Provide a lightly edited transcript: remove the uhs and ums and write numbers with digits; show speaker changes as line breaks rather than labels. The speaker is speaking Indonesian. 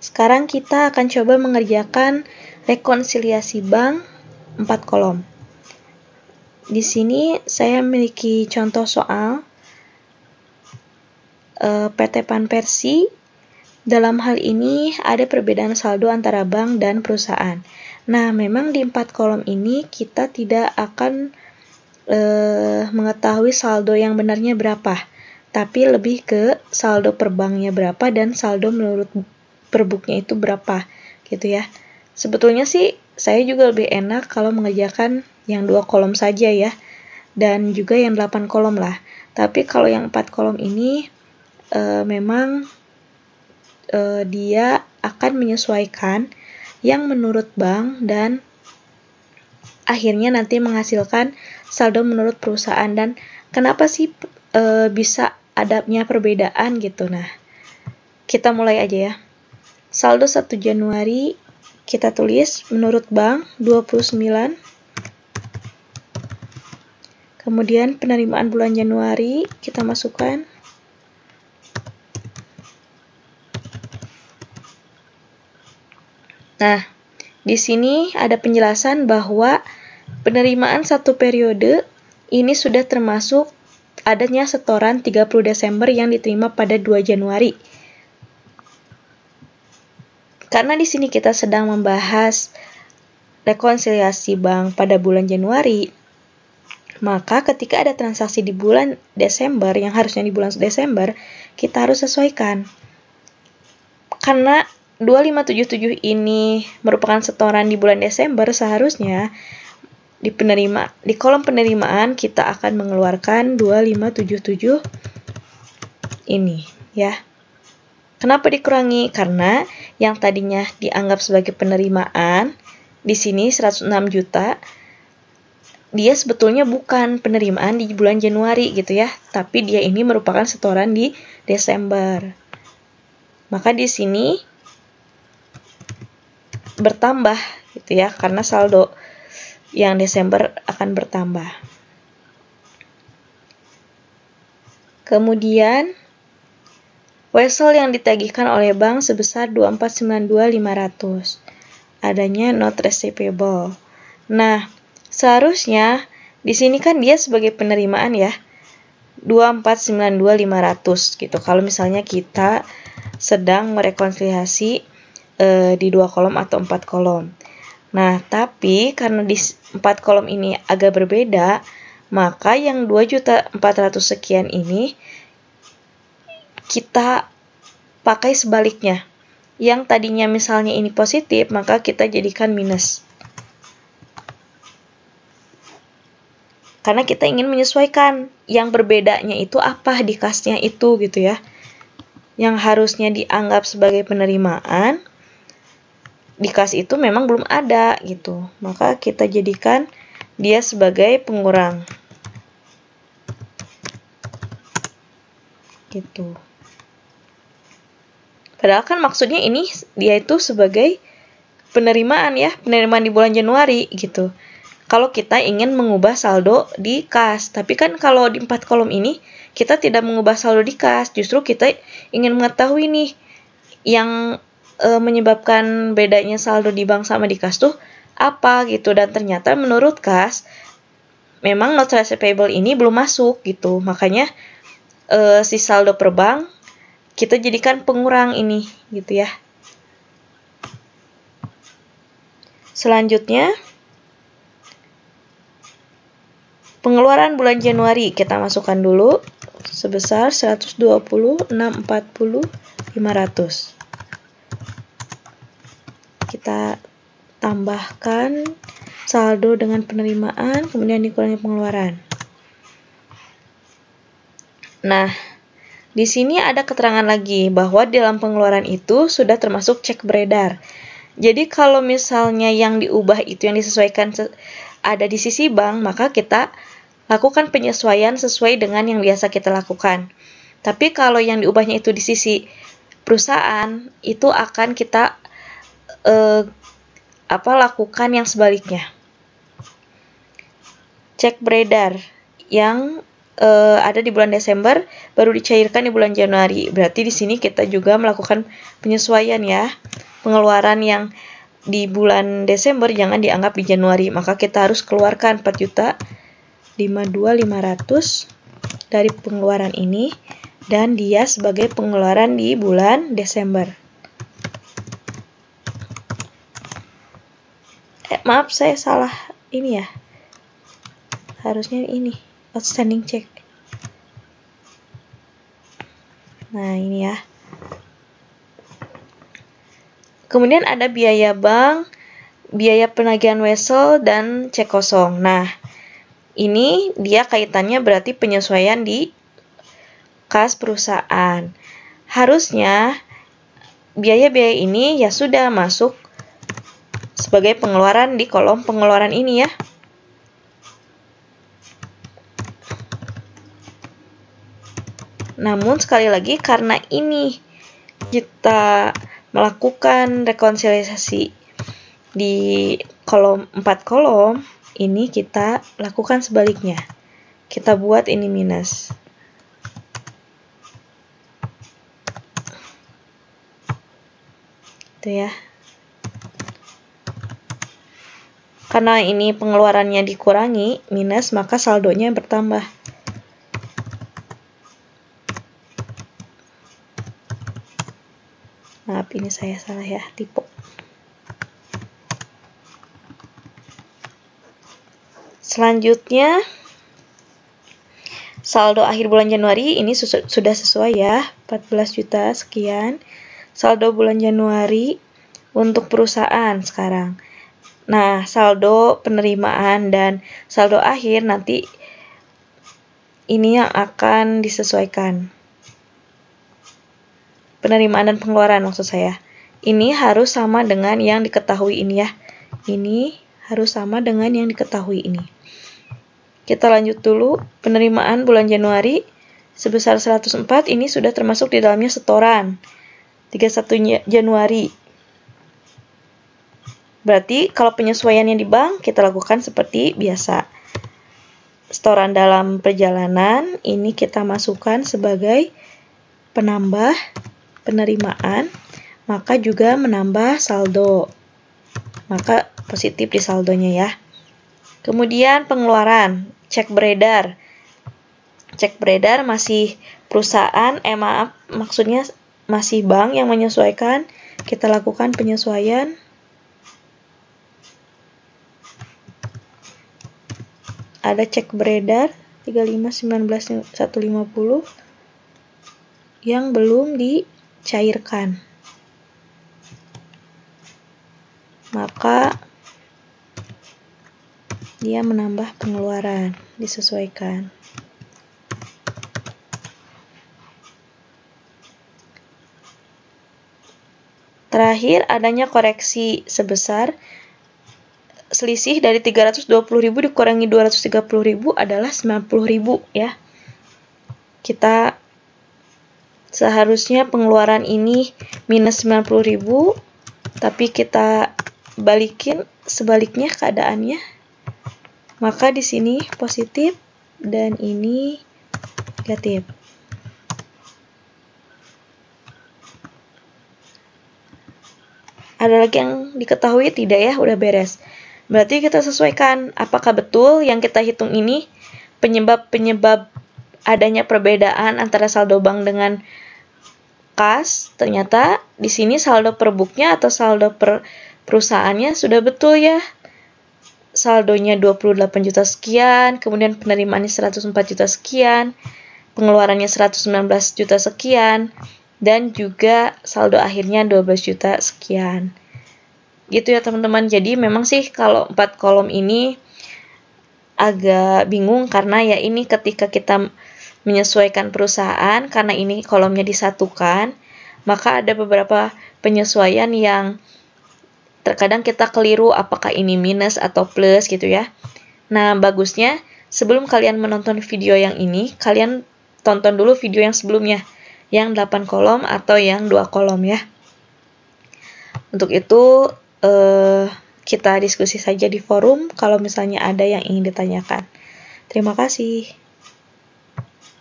Sekarang kita akan coba mengerjakan rekonsiliasi bank 4 kolom. Di sini saya memiliki contoh soal PT Panversi. Dalam hal ini ada perbedaan saldo antara bank dan perusahaan. Nah, memang di 4 kolom ini kita tidak akan mengetahui saldo yang benarnya berapa, tapi lebih ke saldo per banknya berapa dan saldo menurut per booknya itu berapa, gitu ya. Sebetulnya sih saya juga lebih enak kalau mengerjakan yang 2 kolom saja ya, dan juga yang 8 kolom lah. Tapi kalau yang 4 kolom ini memang dia akan menyesuaikan yang menurut bank dan akhirnya nanti menghasilkan saldo menurut perusahaan. Dan kenapa sih bisa adanya perbedaan gitu. Nah, kita mulai aja ya. Saldo 1 Januari kita tulis menurut bank 29. Kemudian penerimaan bulan Januari kita masukkan. Nah, di sini ada penjelasan bahwa penerimaan satu periode ini sudah termasuk adanya setoran 30 Desember yang diterima pada 2 Januari. Karena di sini kita sedang membahas rekonsiliasi bank pada bulan Januari, maka ketika ada transaksi di bulan Desember yang harusnya di bulan Desember, kita harus sesuaikan. Karena 2577 ini merupakan setoran di bulan Desember, seharusnya di kolom penerimaan kita akan mengeluarkan 2577 ini ya. Kenapa dikurangi? Karena yang tadinya dianggap sebagai penerimaan di sini 106 juta, dia sebetulnya bukan penerimaan di bulan Januari gitu ya, tapi dia ini merupakan setoran di Desember. Maka di sini bertambah gitu ya, karena saldo yang Desember akan bertambah. Kemudian wesel yang ditagihkan oleh bank sebesar 2492.500. Adanya not receivable. Nah, seharusnya di sini kan dia sebagai penerimaan ya. 2492.500 gitu. Kalau misalnya kita sedang merekonsiliasi di 2 kolom atau 4 kolom. Nah, tapi karena di 4 kolom ini agak berbeda, maka yang 2.400.000 sekian ini kita pakai sebaliknya. Yang tadinya misalnya ini positif, maka kita jadikan minus. Karena kita ingin menyesuaikan yang berbedanya itu apa di kasnya itu gitu ya. Yang harusnya dianggap sebagai penerimaan, di kas itu memang belum ada gitu. Maka kita jadikan dia sebagai pengurang. Gitu. Padahal kan maksudnya ini dia itu sebagai penerimaan ya, penerimaan di bulan Januari gitu. Kalau kita ingin mengubah saldo di kas, tapi kan kalau di 4 kolom ini kita tidak mengubah saldo di kas, justru kita ingin mengetahui nih yang menyebabkan bedanya saldo di bank sama di kas tuh apa gitu. Dan ternyata menurut kas memang not receivable ini belum masuk gitu. Makanya si saldo per bank kita jadikan pengurang ini gitu ya. Selanjutnya pengeluaran bulan Januari kita masukkan dulu sebesar 120.640.500. Kita tambahkan saldo dengan penerimaan, kemudian dikurangi pengeluaran. Nah, di sini ada keterangan lagi bahwa dalam pengeluaran itu sudah termasuk cek beredar. Jadi kalau misalnya yang diubah itu yang disesuaikan ada di sisi bank, maka kita lakukan penyesuaian sesuai dengan yang biasa kita lakukan. Tapi kalau yang diubahnya itu di sisi perusahaan, itu akan kita lakukan yang sebaliknya. Cek beredar yang ada di bulan Desember, baru dicairkan di bulan Januari. Berarti di sini kita juga melakukan penyesuaian ya. Pengeluaran yang di bulan Desember jangan dianggap di Januari, maka kita harus keluarkan 4.052.500 dari pengeluaran ini, dan dia sebagai pengeluaran di bulan Desember. Maaf, saya salah ini ya. Harusnya ini, outstanding check. Nah, ini ya. Kemudian ada biaya bank, biaya penagihan wesel, dan cek kosong. Nah, ini dia kaitannya berarti penyesuaian di kas perusahaan. Harusnya biaya-biaya ini ya sudah masuk sebagai pengeluaran di kolom pengeluaran ini ya. Namun sekali lagi karena ini kita melakukan rekonsiliasi di kolom 4 kolom, ini kita lakukan sebaliknya. Kita buat ini minus. Itu ya. Karena ini pengeluarannya dikurangi, minus, maka saldonya bertambah. Maaf, ini saya salah ya, tipe. Selanjutnya, saldo akhir bulan Januari ini sudah sesuai ya, 14 juta sekian. Saldo bulan Januari untuk perusahaan sekarang. Nah, saldo penerimaan dan saldo akhir nanti ini yang akan disesuaikan. Penerimaan dan pengeluaran maksud saya. Ini harus sama dengan yang diketahui ini ya. Ini harus sama dengan yang diketahui ini. Kita lanjut dulu. Penerimaan bulan Januari sebesar 104, ini sudah termasuk di dalamnya setoran. 31 Januari. Berarti kalau penyesuaiannya di bank, kita lakukan seperti biasa. Setoran dalam perjalanan, ini kita masukkan sebagai penambah penerimaan, maka juga menambah saldo. Maka positif di saldonya ya. Kemudian pengeluaran, cek beredar. Cek beredar masih perusahaan, maksudnya masih bank yang menyesuaikan. Kita lakukan penyesuaian. Ada cek beredar 35.19.150 yang belum dicairkan. Maka dia menambah pengeluaran, disesuaikan. Terakhir, adanya koreksi sebesar selisih dari 320.000 dikurangi 230.000 adalah 90.000 ya. Kita seharusnya pengeluaran ini minus 90.000, tapi kita balikin sebaliknya keadaannya. Maka di sini positif dan ini negatif. Ada lagi yang diketahui? Tidak ya, udah beres. Berarti kita sesuaikan apakah betul yang kita hitung ini penyebab adanya perbedaan antara saldo bank dengan kas. Ternyata di sini saldo per booknya atau saldo per perusahaannya sudah betul ya. Saldonya 28 juta sekian, kemudian penerimaannya 104 juta sekian, pengeluarannya 119 juta sekian, dan juga saldo akhirnya 12 juta sekian. Gitu ya teman-teman. Jadi memang sih kalau 4 kolom ini agak bingung karena ya ini ketika kita menyesuaikan perusahaan, karena ini kolomnya disatukan, maka ada beberapa penyesuaian yang terkadang kita keliru apakah ini minus atau plus gitu ya. Nah, bagusnya sebelum kalian menonton video yang ini, kalian tonton dulu video yang sebelumnya, yang 8 kolom atau yang 2 kolom ya. Untuk itu kita diskusi saja di forum kalau misalnya ada yang ingin ditanyakan. Terima kasih.